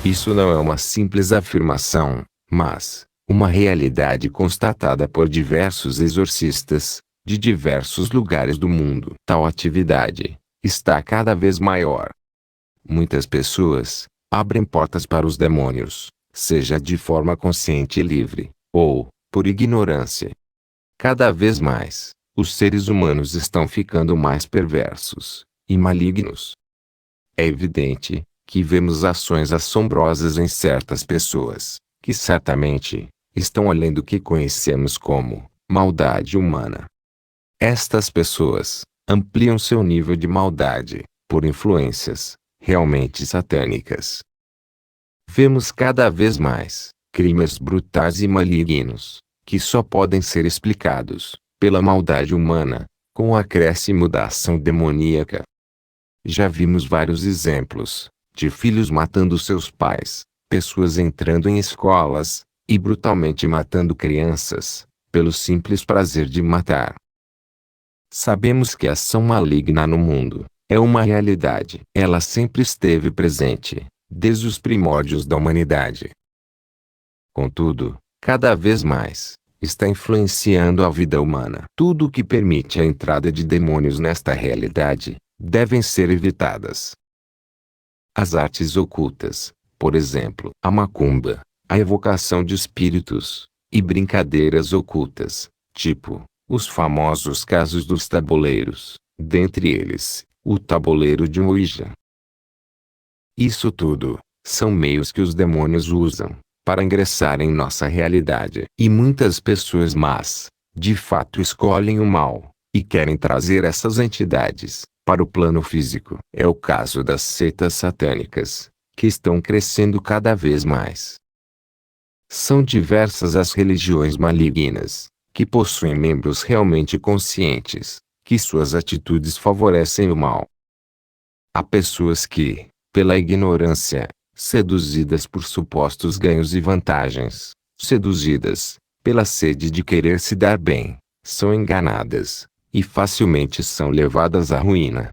Isso não é uma simples afirmação, mas uma realidade constatada por diversos exorcistas, de diversos lugares do mundo. Tal atividade está cada vez maior. Muitas pessoas abrem portas para os demônios, seja de forma consciente e livre, ou por ignorância. Cada vez mais, os seres humanos estão ficando mais perversos e malignos. É evidente que vemos ações assombrosas em certas pessoas, que certamente estão além do que conhecemos como maldade humana. Estas pessoas ampliam seu nível de maldade por influências realmente satânicas. Vemos cada vez mais crimes brutais e malignos, que só podem ser explicados pela maldade humana, com o acréscimo da ação demoníaca. Já vimos vários exemplos de filhos matando seus pais, pessoas entrando em escolas e brutalmente matando crianças, pelo simples prazer de matar. Sabemos que a ação maligna no mundo é uma realidade. Ela sempre esteve presente, desde os primórdios da humanidade. Contudo, cada vez mais, está influenciando a vida humana. Tudo o que permite a entrada de demônios nesta realidade, devem ser evitadas. As artes ocultas, por exemplo, a macumba, a evocação de espíritos, e brincadeiras ocultas, tipo os famosos casos dos tabuleiros, dentre eles, o tabuleiro de Ouija. Isso tudo são meios que os demônios usam para ingressar em nossa realidade. E muitas pessoas más, de fato escolhem o mal, e querem trazer essas entidades para o plano físico. É o caso das seitas satânicas, que estão crescendo cada vez mais. São diversas as religiões malignas, que possuem membros realmente conscientes, que suas atitudes favorecem o mal. Há pessoas que, pela ignorância, seduzidas por supostos ganhos e vantagens, seduzidas pela sede de querer se dar bem, são enganadas, e facilmente são levadas à ruína.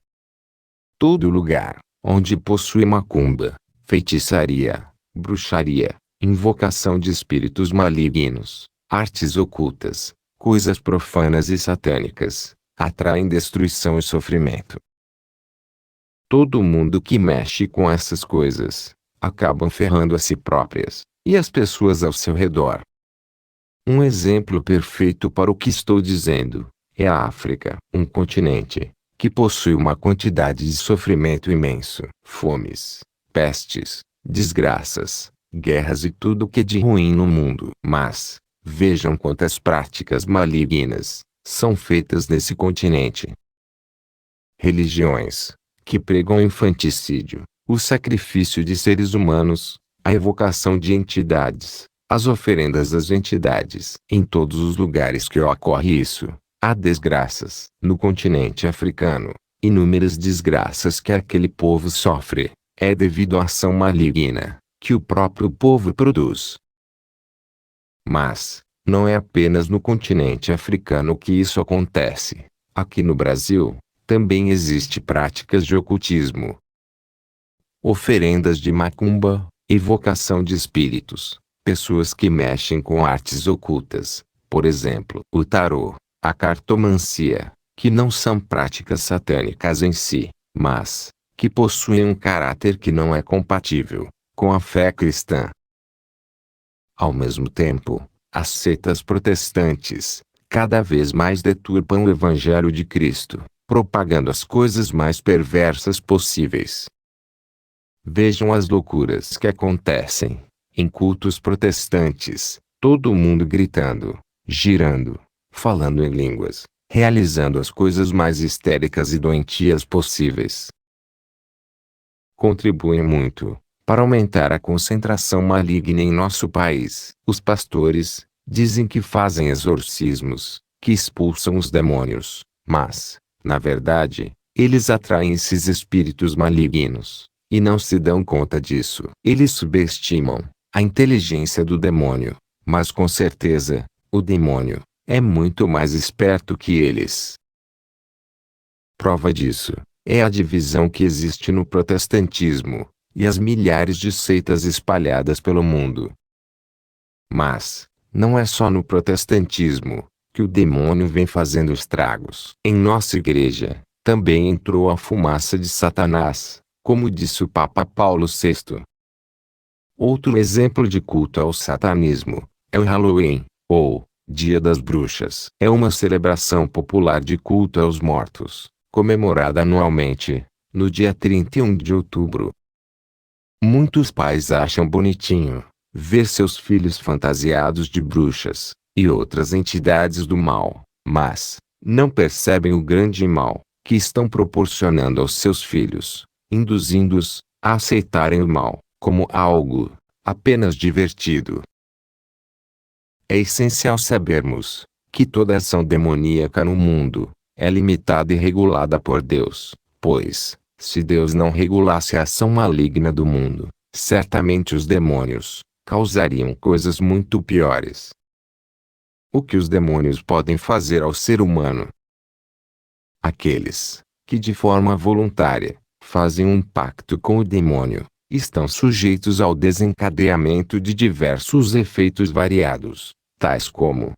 Todo lugar onde possui macumba, feitiçaria, bruxaria, invocação de espíritos malignos, artes ocultas, coisas profanas e satânicas, atraem destruição e sofrimento. Todo mundo que mexe com essas coisas, acabam ferrando a si próprias, e as pessoas ao seu redor. Um exemplo perfeito para o que estou dizendo, é a África, um continente, que possui uma quantidade de sofrimento imenso, fomes, pestes, desgraças, guerras e tudo o que é de ruim no mundo. Mas, vejam quantas práticas malignas são feitas nesse continente. Religiões que pregam o infanticídio, o sacrifício de seres humanos, a evocação de entidades, as oferendas às entidades. Em todos os lugares que ocorre isso, há desgraças. No continente africano, inúmeras desgraças que aquele povo sofre, é devido à ação maligna que o próprio povo produz. Mas, não é apenas no continente africano que isso acontece. Aqui no Brasil, também existe práticas de ocultismo, oferendas de macumba, evocação de espíritos, pessoas que mexem com artes ocultas, por exemplo, o tarô, a cartomancia, que não são práticas satânicas em si, mas que possuem um caráter que não é compatível com a fé cristã. Ao mesmo tempo, as seitas protestantes cada vez mais deturpam o Evangelho de Cristo, propagando as coisas mais perversas possíveis. Vejam as loucuras que acontecem em cultos protestantes, todo mundo gritando, girando, falando em línguas, realizando as coisas mais histéricas e doentias possíveis. Contribuem muito para aumentar a concentração maligna em nosso país. Os pastores dizem que fazem exorcismos, que expulsam os demônios, mas, na verdade, eles atraem esses espíritos malignos, e não se dão conta disso. Eles subestimam a inteligência do demônio, mas com certeza, o demônio é muito mais esperto que eles. Prova disso é a divisão que existe no protestantismo, e as milhares de seitas espalhadas pelo mundo. Mas, não é só no protestantismo que o demônio vem fazendo estragos. Em nossa igreja, também entrou a fumaça de Satanás, como disse o Papa Paulo VI. Outro exemplo de culto ao satanismo é o Halloween, ou Dia das Bruxas. É uma celebração popular de culto aos mortos, comemorada anualmente, no dia 31 de outubro. Muitos pais acham bonitinho ver seus filhos fantasiados de bruxas e outras entidades do mal, mas não percebem o grande mal que estão proporcionando aos seus filhos, induzindo-os a aceitarem o mal como algo apenas divertido. É essencial sabermos que toda ação demoníaca no mundo é limitada e regulada por Deus, pois, se Deus não regulasse a ação maligna do mundo, certamente os demônios causariam coisas muito piores. O que os demônios podem fazer ao ser humano? Aqueles que de forma voluntária fazem um pacto com o demônio estão sujeitos ao desencadeamento de diversos efeitos variados, tais como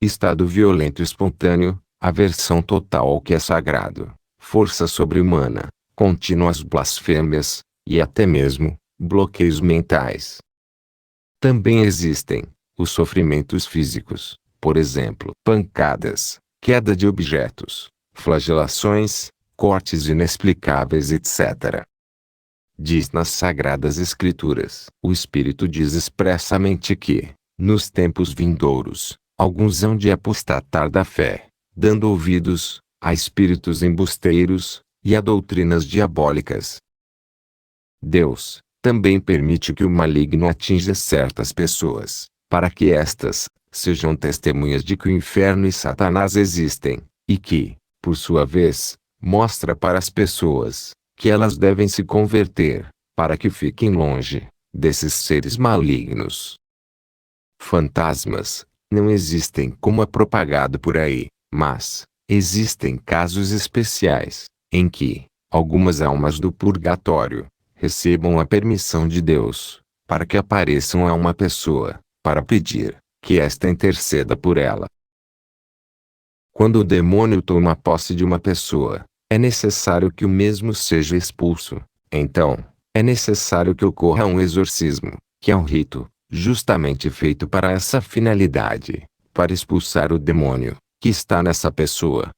estado violento espontâneo, aversão total ao que é sagrado, força sobre-humana, contínuas blasfêmias, e até mesmo bloqueios mentais. Também existem os sofrimentos físicos, por exemplo, pancadas, queda de objetos, flagelações, cortes inexplicáveis, etc. Diz nas Sagradas Escrituras. O Espírito diz expressamente que, nos tempos vindouros, alguns hão de apostatar da fé, dando ouvidos a espíritos embusteiros e a doutrinas diabólicas. Deus também permite que o maligno atinja certas pessoas, para que estas sejam testemunhas de que o inferno e Satanás existem, e que, por sua vez, mostra para as pessoas que elas devem se converter, para que fiquem longe desses seres malignos. Fantasmas não existem como é propagado por aí, mas existem casos especiais em que algumas almas do purgatório recebam a permissão de Deus para que apareçam a uma pessoa para pedir que esta interceda por ela. Quando o demônio toma posse de uma pessoa, é necessário que o mesmo seja expulso. Então, é necessário que ocorra um exorcismo, que é um rito justamente feito para essa finalidade, para expulsar o demônio que está nessa pessoa.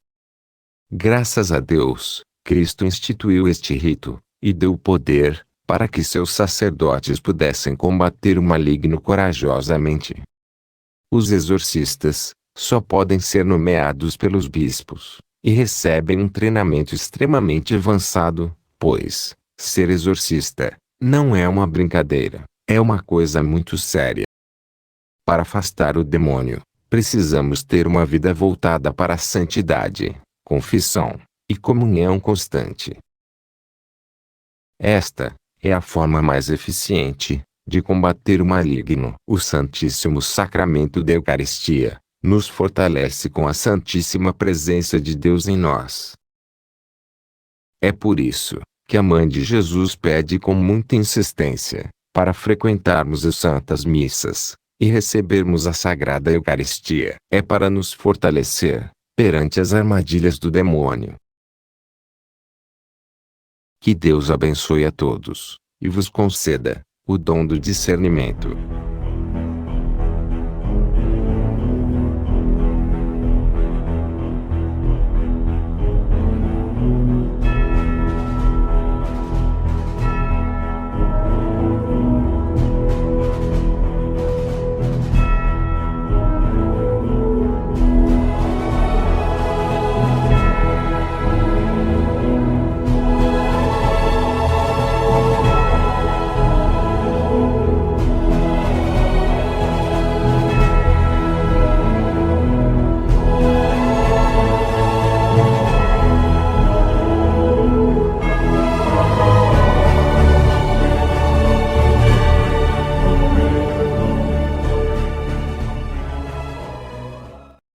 Graças a Deus, Cristo instituiu este rito e deu poder para que seus sacerdotes pudessem combater o maligno corajosamente. Os exorcistas só podem ser nomeados pelos bispos e recebem um treinamento extremamente avançado, pois ser exorcista não é uma brincadeira, é uma coisa muito séria. Para afastar o demônio, precisamos ter uma vida voltada para a santidade, confissão e comunhão constante. Esta é a forma mais eficiente de combater o maligno. O Santíssimo Sacramento da Eucaristia nos fortalece com a Santíssima Presença de Deus em nós. É por isso que a Mãe de Jesus pede com muita insistência para frequentarmos as Santas Missas e recebermos a Sagrada Eucaristia. É para nos fortalecer perante as armadilhas do demônio. Que Deus abençoe a todos e vos conceda o dom do discernimento.